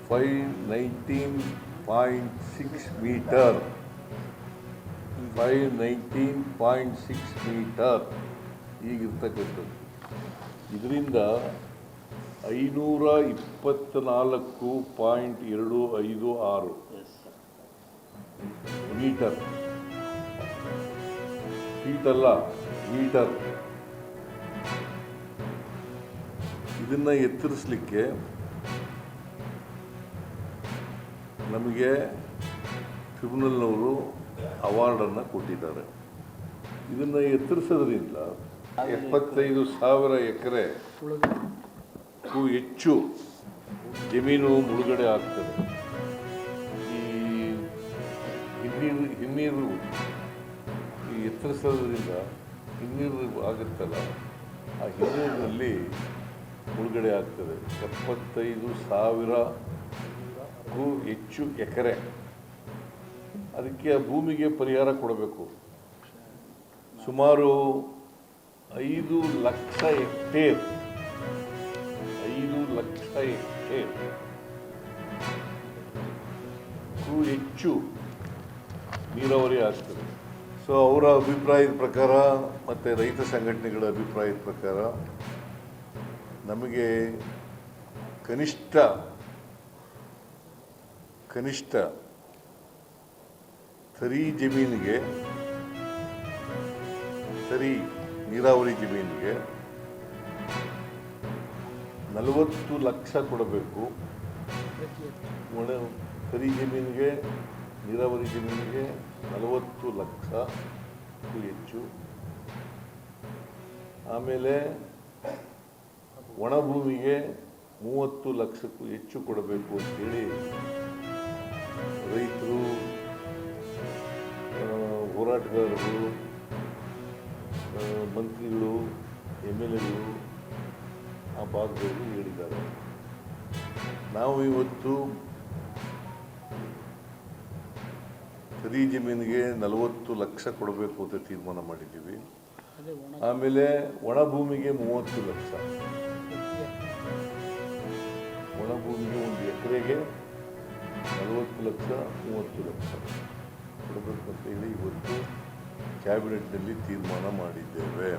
519.6 metre 519.6 metre ಈಗಿರ್ತಕ್ಕಂಥದ್ದು. ಇದರಿಂದ 524.256 metre, feet ಅಲ್ಲ metre. ಇದನ್ನು ಎತ್ತರಿಸಲಿಕ್ಕೆ ನಮಗೆ ಟ್ರಿಬ್ಯುನಲ್ನವರು ಅವಾರ್ಡನ್ನು ಕೊಟ್ಟಿದ್ದಾರೆ. ಇದನ್ನು ಎತ್ತರಿಸೋದ್ರಿಂದ 75,000 ಎಕರೆಗೂ ಹೆಚ್ಚು ಜಮೀನು ಮುಳುಗಡೆ ಆಗ್ತದೆ. ಈ ಹಿನ್ನೀರು ಈ ಎತ್ತರಿಸೋದ್ರಿಂದ ಹಿನ್ನೀರು ಆಗುತ್ತಲ್ಲ, ಆ ಹಿನ್ನೀರಿನಲ್ಲಿ ಮುಳುಗಡೆ ಆಗ್ತದೆ. 75,000ಕ್ಕೂ ಹೆಚ್ಚು ಎಕರೆ. ಅದಕ್ಕೆ ಆ ಭೂಮಿಗೆ ಪರಿಹಾರ ಕೊಡಬೇಕು. ಸುಮಾರು 5 ಲಕ್ಷ ಹೆಕ್ಟೇರ್ 5 ಲಕ್ಷ ಹೆಕ್ಟೇರ್ಗೂ ಹೆಚ್ಚು ನೀರಾವರಿ ಆಗ್ತದೆ. ಸೊ ಅವರ ಅಭಿಪ್ರಾಯದ ಪ್ರಕಾರ ಮತ್ತು ರೈತ ಸಂಘಟನೆಗಳ ಅಭಿಪ್ರಾಯದ ಪ್ರಕಾರ ನಮಗೆ ಕನಿಷ್ಠ ತರಿ ಜಮೀನಿಗೆ, ತರಿ ನೀರಾವರಿ ಜಮೀನಿಗೆ 40 ಲಕ್ಷ ಕೊಡಬೇಕು. ತರಿ ಜಮೀನಿಗೆ, ನೀರಾವರಿ ಜಮೀನಿಗೆ 40 ಲಕ್ಷಕ್ಕೂ ಹೆಚ್ಚು. ಆಮೇಲೆ ಒಣಭೂಮಿಗೆ 30 ಲಕ್ಷಕ್ಕೂ ಹೆಚ್ಚು ಕೊಡಬೇಕು ಅಂತೇಳಿ ರೈತರು, ಹೋರಾಟಗಾರರು, ಮಂತ್ರಿಗಳು, MLAಗಳು ಆ ಭಾಗದವರು ಹೇಳಿದ್ದಾರೆ. ನಾವು ಇವತ್ತು ತರಿ ಜಮೀನಿಗೆ 40 ಲಕ್ಷ ಕೊಡಬೇಕು ಅಂತ ತೀರ್ಮಾನ ಮಾಡಿದ್ದೀವಿ. ಆಮೇಲೆ ಒಣಭೂಮಿಗೆ 30 ಲಕ್ಷ, ಒಣಭೂಮಿಗೆ 1 ಎಕರೆಗೆ 40 ಲಕ್ಷ 30 ಲಕ್ಷ ಕೊಡಬೇಕು ಅಂತ ಹೇಳಿ ಇವತ್ತು ಕ್ಯಾಬಿನೆಟ್ನಲ್ಲಿ ತೀರ್ಮಾನ ಮಾಡಿದ್ದೇವೆ.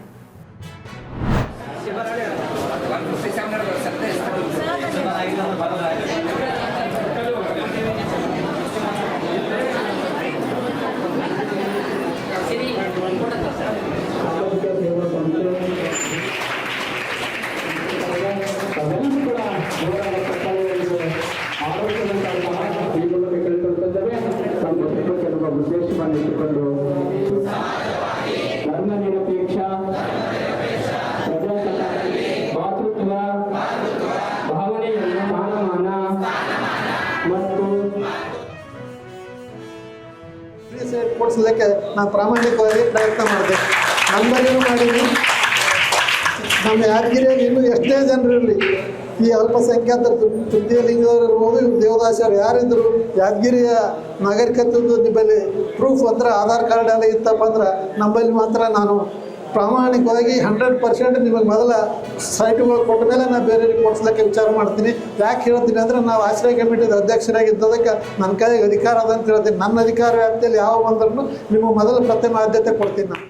ಉದ್ದೇಶವನ್ನಿಟ್ಟುಕೊಂಡು ಧರ್ಮ ನಿರಪೇಕ್ಷ ಮಾತೃತ್ವ ಭಾವನೆಯನ್ನು ಮಾನಮಾನ ಮತ್ತು ಕೊಡಿಸಲಿಕ್ಕೆ ನಾನು ಪ್ರಾಮಾಣಿಕವಾಗಿ ಪ್ರಯತ್ನ ಮಾಡಿದೆ. ನಮ್ಮಲ್ಲಿಯೂ ಮಾಡೀನಿ. ನಮ್ಮ ಯಾದಗಿರಿಯಲ್ಲಿ ಇನ್ನೂ ಎಷ್ಟೇ ಜನರಿರಲಿ, ಈ ಅಲ್ಪಸಂಖ್ಯಾತರ ತೃತೀಯ ಲಿಂಗದವರು ಇರ್ಬೋದು, ದೇವದಾಸರು ಯಾರಿದ್ರು, ಯಾದಗಿರಿಯ ನಾಗರಿಕತೆದು ನಿಮ್ಮಲ್ಲಿ ಪ್ರೂಫ್ ಅಂದ್ರೆ ಆಧಾರ್ ಕಾರ್ಡ್ ಎಲ್ಲ ಇತ್ತಪ್ಪ ಅಂದ್ರೆ ನಮ್ಮಲ್ಲಿ ಮಾತ್ರ ನಾನು ಪ್ರಾಮಾಣಿಕವಾಗಿ 100% ನಿಮಗೆ ಮೊದಲ ಸೈಟುಗಳು ಕೊಟ್ಟ ಮೇಲೆ ನಾನು ಬೇರೆಯವ್ರಿಗೆ ಕೊಡಿಸ್ಲಿಕ್ಕೆ ವಿಚಾರ ಮಾಡ್ತೀನಿ. ಯಾಕೆ ಹೇಳ್ತೀನಿ ಅಂದರೆ, ನಾವು ಆಶ್ರಯ ಕಮಿಟಿದ ಅಧ್ಯಕ್ಷರಾಗಿದ್ದದಕ್ಕೆ ನನ್ನ ಕೈಗೆ ಅಧಿಕಾರ ಅದ ಅಂತ ಹೇಳ್ತೀನಿ. ನನ್ನ ಅಧಿಕಾರ ವ್ಯಾಪ್ತಿಯಲ್ಲಿ ಯಾವ ಬಂದ್ರೂ ನಿಮಗೆ ಮೊದಲ ಪ್ರಥಮ ಆದ್ಯತೆ ಕೊಡ್ತೀನಿ ನಾನು.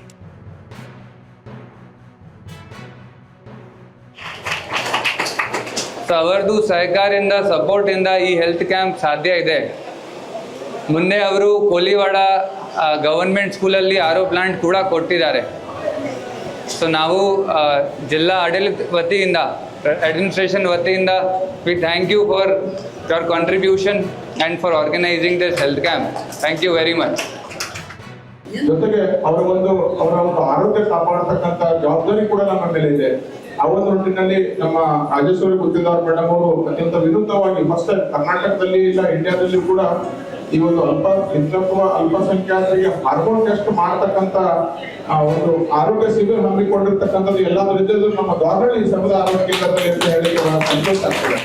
ಅವರದು ಸಹಕಾರದಿಂದ, ಸಪೋರ್ಟಿಂದ ಈ ಹೆಲ್ತ್ ಕ್ಯಾಂಪ್ ಸಾಧ್ಯ ಇದೆ. ಮೊನ್ನೆ ಅವರು ಕೋಲಿವಾಡ ಗವರ್ಮೆಂಟ್ ಸ್ಕೂಲಲ್ಲಿ ಆರೋ ಪ್ಲಾಂಟ್ ಕೂಡ ಕೊಟ್ಟಿದ್ದಾರೆ. ಸೊ ನಾವು ಜಿಲ್ಲಾ ಆಡಳಿತ ವತಿಯಿಂದ, ಅಡ್ಮಿನಿಸ್ಟ್ರೇಷನ್ ವತಿಯಿಂದ we thank you for your contribution and for organising this health camp. Thank you very much. ಜೊತೆಗೆ ಅವರ ಒಂದು ಆರೋಗ್ಯ ಕಾಪಾಡತಕ್ಕಂಥ ಜವಾಬ್ದಾರಿ ಕೂಡ ನಮ್ಮ ಮೇಲೆ ಇದೆ. ಆ ಒಂದು ನಿಟ್ಟಿನಲ್ಲಿ ನಮ್ಮ ರಾಜೇಶ್ವರಿ ಗುತ್ತಿದಾರ್ ಮೇಡಮ್ ಅವರು ಅತ್ಯಂತ ವಿನೂತವಾಗಿ ಫಸ್ಟ್ ಕರ್ನಾಟಕದಲ್ಲಿ ಇಲ್ಲ ಇಂಡಿಯಾದಲ್ಲಿ ಕೂಡ ಈ ಒಂದು ಅಲ್ಪಸಂಖ್ಯಾತರಿಗೆ ಹಾರ್ಮೋನ್ ಟೆಸ್ಟ್ ಮಾಡತಕ್ಕಂತ ಒಂದು ಆರೋಗ್ಯ ಶಿಬಿರ ಹಮ್ಮಿಕೊಂಡಿರ್ತಕ್ಕಂಥದ್ದು ಎಲ್ಲಾದ್ರೂ ಇದ್ದರೂ ನಮ್ಮ ದಾರ್ಹಳ್ಳಿ ಸಮುದಾಯ ಆರೋಗ್ಯ ಕೇಂದ್ರದಲ್ಲಿ ಅಂತ ಹೇಳಿ ಸಂತೋಷ ಆಗ್ತದೆ.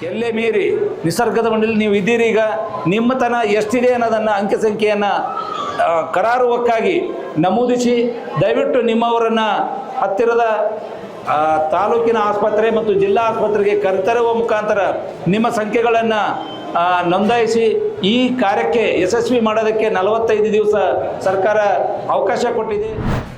ಎಲ್ಲೇ ಮೀರಿ ನಿಸರ್ಗದ ಮಣ್ಣಲ್ಲಿ ನೀವು ಇದ್ದೀರಿ. ಈಗ ನಿಮ್ಮತನ ಎಷ್ಟಿದೆ ಅನ್ನೋದನ್ನು ಅಂಕೆ ಸಂಖ್ಯೆಯನ್ನು ಕರಾರುವಕ್ಕಾಗಿ ನಮೂದಿಸಿ ದಯವಿಟ್ಟು ನಿಮ್ಮವರನ್ನು ಹತ್ತಿರದ ತಾಲೂಕಿನ ಆಸ್ಪತ್ರೆ ಮತ್ತು ಜಿಲ್ಲಾ ಆಸ್ಪತ್ರೆಗೆ ಕರೆತರುವ ಮುಖಾಂತರ ನಿಮ್ಮ ಸಂಖ್ಯೆಗಳನ್ನು ನೋಂದಾಯಿಸಿ ಈ ಕಾರ್ಯಕ್ಕೆ ಯಶಸ್ವಿ ಮಾಡೋದಕ್ಕೆ 45 ದಿವಸ ಸರ್ಕಾರ ಅವಕಾಶ ಕೊಟ್ಟಿದೆ.